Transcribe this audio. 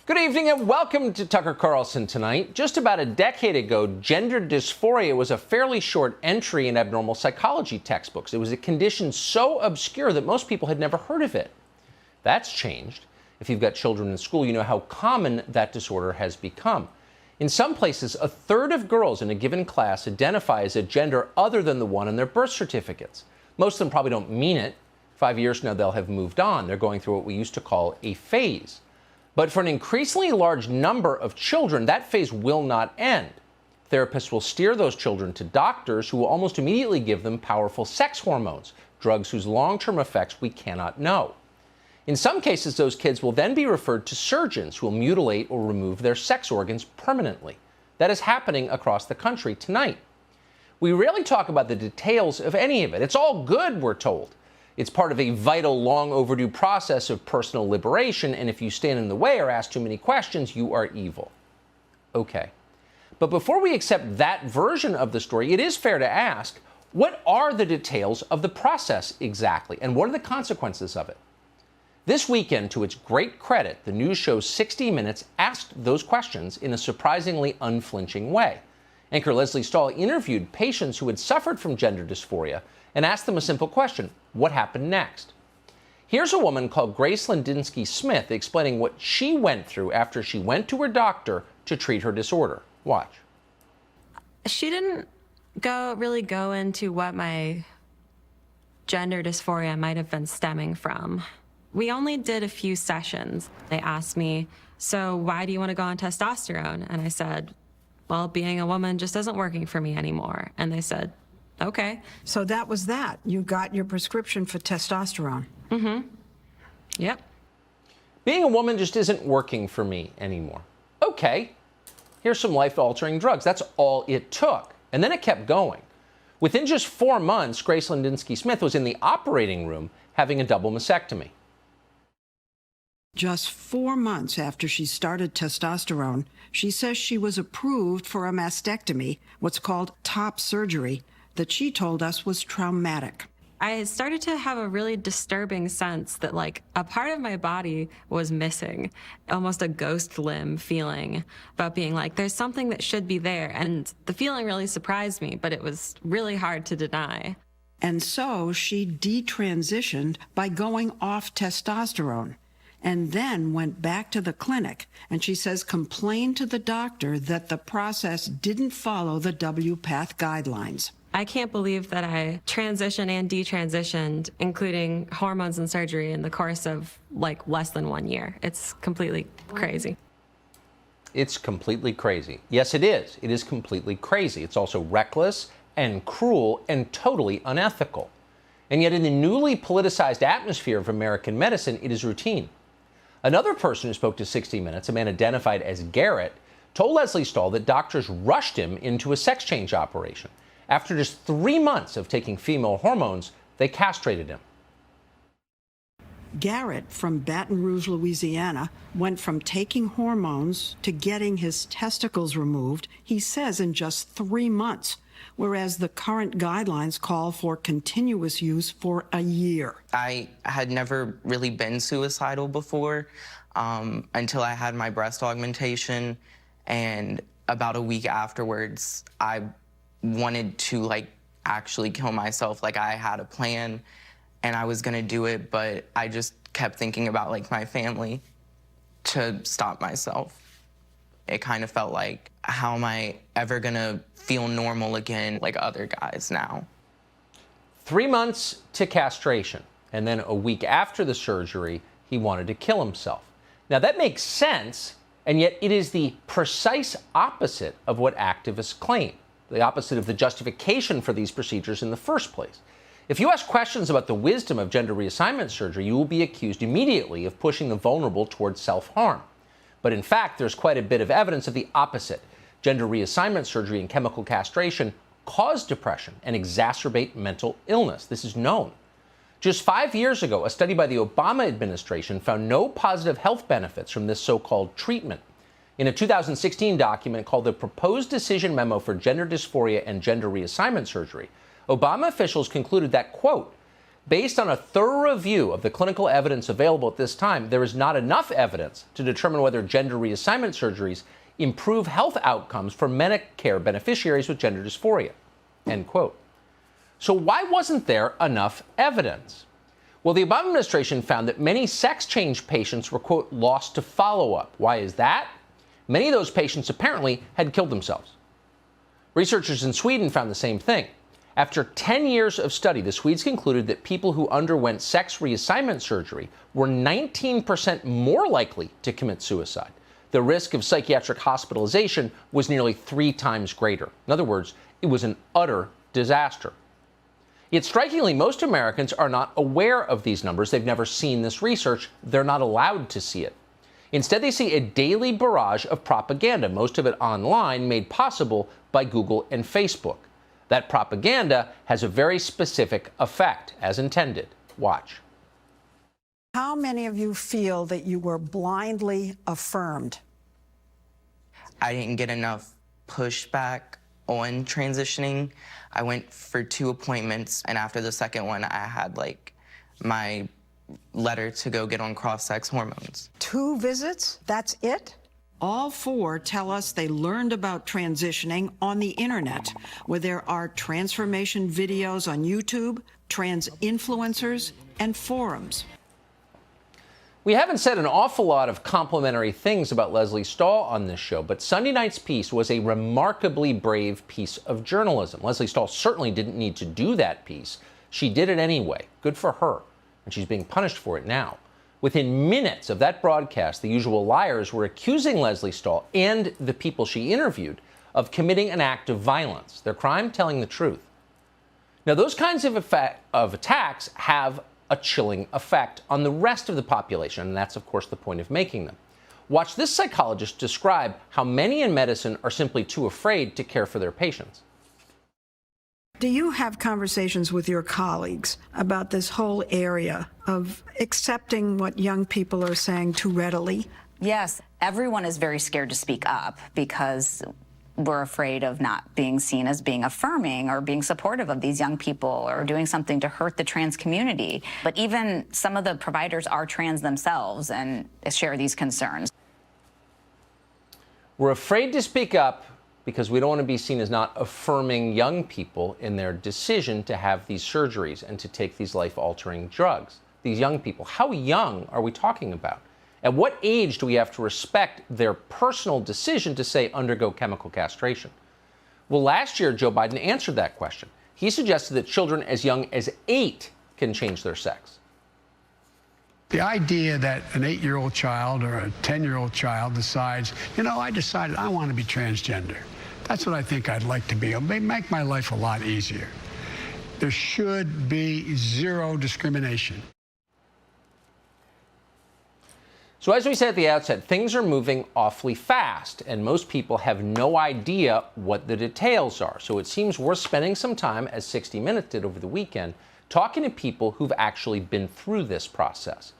Good evening and welcome to Tucker Carlson Tonight. Just about a decade ago, gender dysphoria was a fairly short entry in abnormal psychology textbooks. It was a condition so obscure that most people had never heard of it. That's changed. If you've got children in school, you know how common that disorder has become. In some places, a third of girls in a given class identify as a gender other than the one on their birth certificates. Most of them probably don't mean it. 5 years from now, they'll have moved on. They're going through what we used to call a phase. But for an increasingly large number of children, that phase will not end. Therapists will steer those children to doctors who will almost immediately give them powerful sex hormones, drugs whose long-term effects we cannot know. In some cases, those kids will then be referred to surgeons who will mutilate or remove their sex organs permanently. That is happening across the country tonight. We rarely talk about the details of any of it. It's all good, we're told. It's part of a vital, long overdue process of personal liberation, and if you stand in the way or ask too many questions, you are evil. Okay. But before we accept that version of the story, it is fair to ask, what are the details of the process exactly, and what are the consequences of it? This weekend, to its great credit, the news show 60 Minutes asked those questions in a surprisingly unflinching way. Anchor Leslie Stahl interviewed patients who had suffered from gender dysphoria and asked them a simple question: what happened next? Here's a woman called Grace Lindinsky Smith explaining what she went through after she went to her doctor to treat her disorder. Watch. She didn't really go into what my gender dysphoria might have been stemming from. We only did a few sessions. They asked me, so why do you want to go on testosterone? And I said, well, being a woman just isn't working for me anymore. And they said, okay. So that was that. You got your prescription for testosterone. Mm-hmm. Yep. Being a woman just isn't working for me anymore. Okay. Here's some life-altering drugs. That's all it took. And then it kept going. Within just 4 months, Grace Lindinsky Smith was in the operating room having a double mastectomy. Just 4 months after she started testosterone, she says she was approved for a mastectomy, what's called top surgery, that she told us was traumatic. I started to have a really disturbing sense that, like, a part of my body was missing, almost a ghost limb feeling about being like, there's something that should be there. And the feeling really surprised me, but it was really hard to deny. And so she detransitioned by going off testosterone, and then went back to the clinic, and she says complained to the doctor that the process didn't follow the WPATH guidelines. I can't believe that I transitioned and detransitioned, including hormones and surgery, in the course of like less than 1 year. It's completely crazy. It's completely crazy. Yes, it is. It is completely crazy. It's also reckless and cruel and totally unethical. And yet in the newly politicized atmosphere of American medicine, it is routine. Another person who spoke to 60 Minutes, a man identified as Garrett, told Leslie Stahl that doctors rushed him into a sex change operation. After just 3 months of taking female hormones, they castrated him. Garrett from Baton Rouge, Louisiana, went from taking hormones to getting his testicles removed, he says, in just 3 months, whereas the current guidelines call for continuous use for a year. I had never really been suicidal before until I had my breast augmentation, and about a week afterwards, I wanted to, like, actually kill myself. Like, I had a plan and I was gonna do it, but I just kept thinking about, like, my family to stop myself. It kind of felt like, how am I ever gonna feel normal again like other guys now? 3 months to castration, and then a week after the surgery, he wanted to kill himself. Now that makes sense, and yet it is the precise opposite of what activists claim, the opposite of the justification for these procedures in the first place. If you ask questions about the wisdom of gender reassignment surgery, you will be accused immediately of pushing the vulnerable towards self-harm. But in fact, there's quite a bit of evidence of the opposite. Gender reassignment surgery and chemical castration cause depression and exacerbate mental illness. This is known. Just 5 years ago, a study by the Obama administration found no positive health benefits from this so-called treatment. In a 2016 document called the Proposed Decision Memo for Gender Dysphoria and Gender Reassignment Surgery, Obama officials concluded that, quote, Based on a thorough review of the clinical evidence available at this time, there is not enough evidence to determine whether gender reassignment surgeries improve health outcomes for Medicare beneficiaries with gender dysphoria, end quote. So why wasn't there enough evidence? Well, the Obama administration found that many sex change patients were, quote, lost to follow-up. Why is that? Many of those patients apparently had killed themselves. Researchers in Sweden found the same thing. After 10 years of study, the Swedes concluded that people who underwent sex reassignment surgery were 19% more likely to commit suicide. The risk of psychiatric hospitalization was nearly 3 times greater. In other words, it was an utter disaster. Yet strikingly, most Americans are not aware of these numbers. They've never seen this research. They're not allowed to see it. Instead, they see a daily barrage of propaganda, most of it online, made possible by Google and Facebook. That propaganda has a very specific effect, as intended. Watch. How many of you feel that you were blindly affirmed? I didn't get enough pushback on transitioning. I went for 2 appointments, and after the second one, I had my letter to go get on cross-sex hormones. 2 visits? That's it? All 4 tell us they learned about transitioning on the internet, where there are transformation videos on YouTube, trans influencers, and forums. We haven't said an awful lot of complimentary things about Leslie Stahl on this show, but Sunday night's piece was a remarkably brave piece of journalism. Leslie Stahl certainly didn't need to do that piece. She did it anyway. Good for her. And she's being punished for it now. Within minutes of that broadcast, the usual liars were accusing Leslie Stahl and the people she interviewed of committing an act of violence. Their crime, telling the truth. Now, those kinds of attacks have a chilling effect on the rest of the population, and that's, of course, the point of making them. Watch this psychologist describe how many in medicine are simply too afraid to care for their patients. Do you have conversations with your colleagues about this whole area of accepting what young people are saying too readily? Yes, everyone is very scared to speak up because we're afraid of not being seen as being affirming or being supportive of these young people or doing something to hurt the trans community. But even some of the providers are trans themselves and share these concerns. We're afraid to speak up because we don't want to be seen as not affirming young people in their decision to have these surgeries and to take these life-altering drugs. These young people, how young are we talking about? At what age do we have to respect their personal decision to, say, undergo chemical castration? Well, last year, Joe Biden answered that question. He suggested that children as young as 8 can change their sex. The idea that an 8-year-old child or a 10-year-old child decides, I decided I want to be transgender. That's what I think I'd like to be. It'll make my life a lot easier. There should be 0 discrimination. So as we said at the outset, things are moving awfully fast, and most people have no idea what the details are. So it seems worth spending some time, as 60 Minutes did over the weekend, talking to people who've actually been through this process.